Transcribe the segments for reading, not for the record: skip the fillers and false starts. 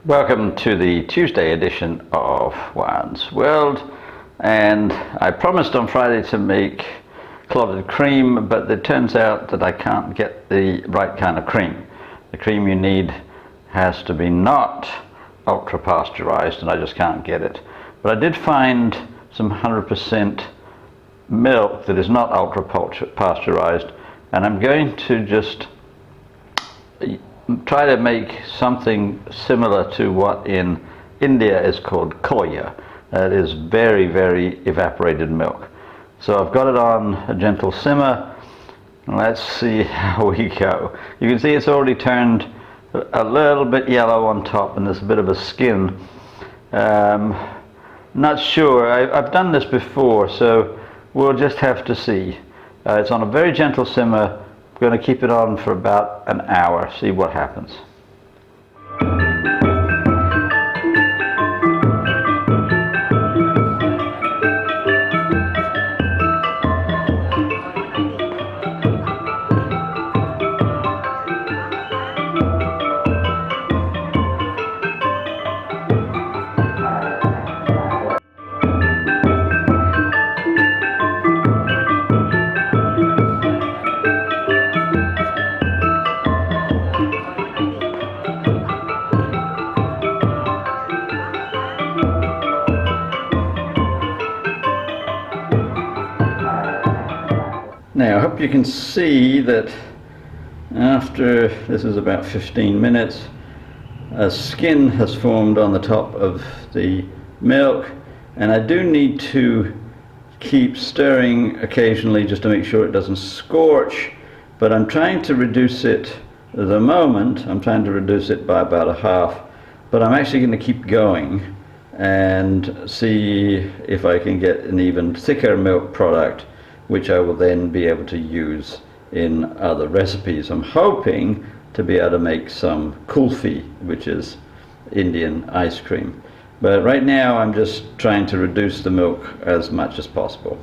Welcome to the Tuesday edition of Juan's World, and I promised on Friday to make clotted cream, but it turns out that I can't get the right kind of cream. The cream you need has to be not ultra pasteurized, and I just can't get it. But I did find some 100% milk that is not ultra pasteurized, and I'm going to just try to make something similar to what in India is called Khoia. That is very, very evaporated milk. So I've got it on a gentle simmer. Let's see how we go. You can see it's already turned a little bit yellow on top, and there's a bit of a skin. Not sure. I've done this before, so we'll just have to see. It's on a very gentle simmer. I'm going to keep it on for about an hour, see what happens. Now I hope you can see that after, this is about 15 minutes, a skin has formed on the top of the milk, and I do need to keep stirring occasionally just to make sure it doesn't scorch, but I'm trying to reduce it at the moment. I'm trying to reduce it by about a half, but I'm actually going to keep going and see if I can get an even thicker milk product, which I will then be able to use in other recipes. I'm hoping to be able to make some kulfi, which is Indian ice cream. But right now I'm just trying to reduce the milk as much as possible.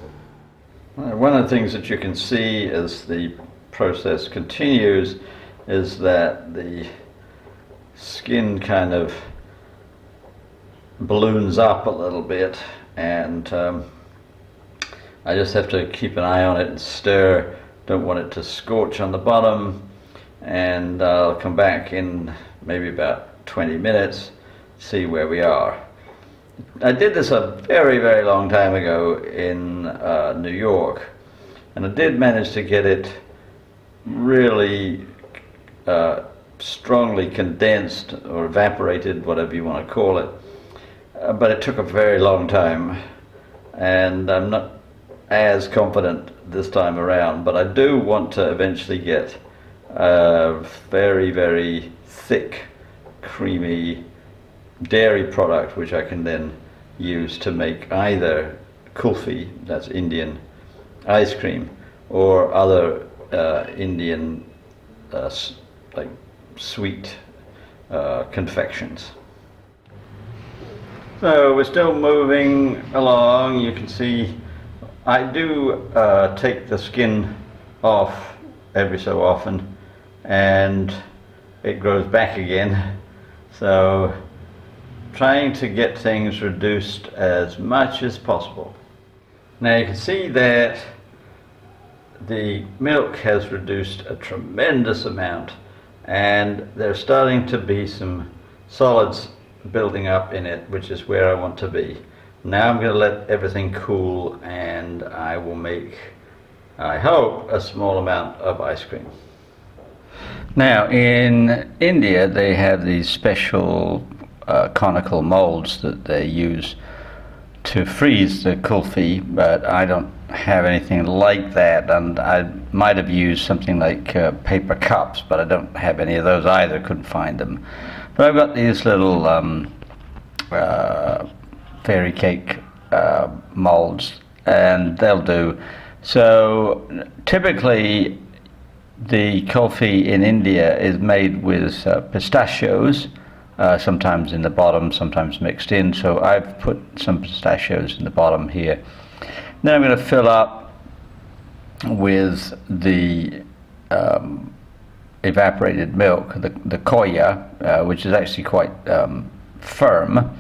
One of the things that you can see as the process continues is that the skin kind of balloons up a little bit, and I just have to keep an eye on it and stir. Don't want it to scorch on the bottom, and I'll come back in maybe about 20 minutes, see where we are. I did this a very, very long time ago in New York, and I did manage to get it really strongly condensed or evaporated, whatever you want to call it, but it took a very long time, and I'm not as confident this time around, but I do want to eventually get a very, very thick, creamy dairy product which I can then use to make either kulfi, that's Indian ice cream, or other Indian like sweet confections. So we're still moving along. You can see I do take the skin off every so often, and it grows back again. So trying to get things reduced as much as possible. Now you can see that the milk has reduced a tremendous amount, and there's starting to be some solids building up in it, which is where I want to be. Now I'm going to let everything cool, and I will make, I hope, a small amount of ice cream. Now in India they have these special conical molds that they use to freeze the kulfi, but I don't have anything like that, and I might have used something like paper cups, but I don't have any of those either, couldn't find them. But I've got these little fairy cake molds, and they'll do. So typically the kulfi in India is made with pistachios, sometimes in the bottom, sometimes mixed in, so I've put some pistachios in the bottom here. Then I'm going to fill up with the evaporated milk, the Khoia, which is actually quite firm,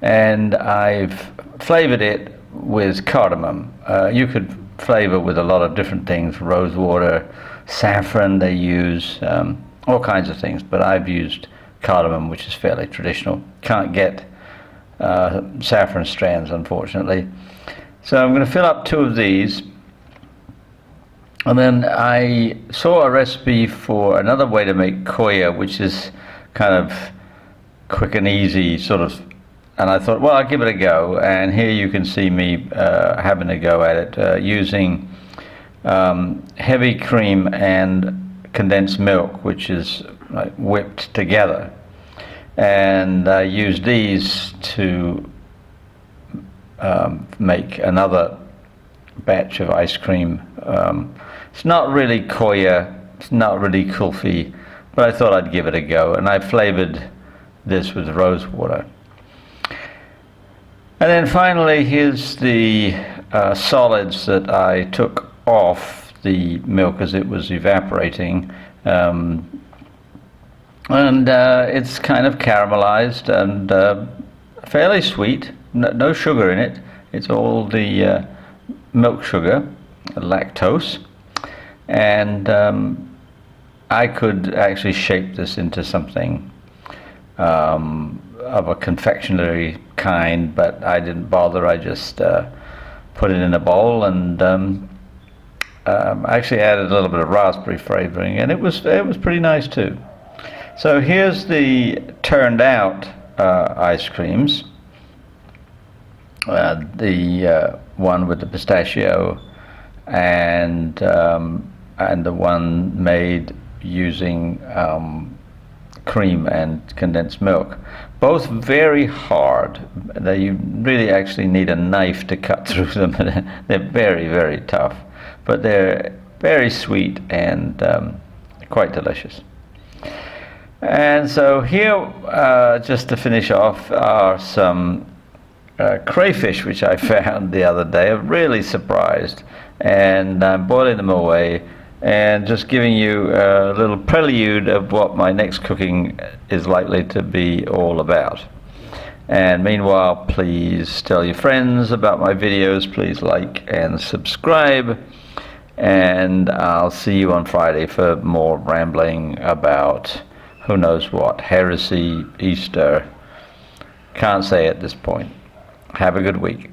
and I've flavored it with cardamom. You could flavor with a lot of different things, rose water, saffron they use, all kinds of things, but I've used cardamom, which is fairly traditional. Can't get saffron strands, unfortunately. So I'm going to fill up 2 of these, and then I saw a recipe for another way to make Khoia, which is kind of quick and easy, sort of, and I thought, well, I'll give it a go. And here you can see me having a go at it, using heavy cream and condensed milk, which is like whipped together, and I use these to make another batch of ice cream. It's not really Khoia, it's not really Kulfi, but I thought I'd give it a go, and I flavored this with rose water. And then finally, here's the solids that I took off the milk as it was evaporating, and it's kind of caramelized and fairly sweet. No sugar in it. It's all the milk sugar, lactose, and I could actually shape this into something of a confectionery kind, but I didn't bother. I just put it in a bowl, and I actually added a little bit of raspberry flavoring, and it was pretty nice too. So here's the turned out ice creams. The one with the pistachio, and the one made using cream and condensed milk. Both very hard. You really actually need a knife to cut through them. They're very, very tough, but they're very sweet and quite delicious. And so here, just to finish off, are some crayfish which I found the other day. I'm really surprised, and I'm boiling them away and just giving you a little prelude of what my next cooking is likely to be all about. And meanwhile, please tell your friends about my videos, please like and subscribe, and I'll see you on Friday for more rambling about who knows what, heresy, Easter, can't say at this point. Have a good week.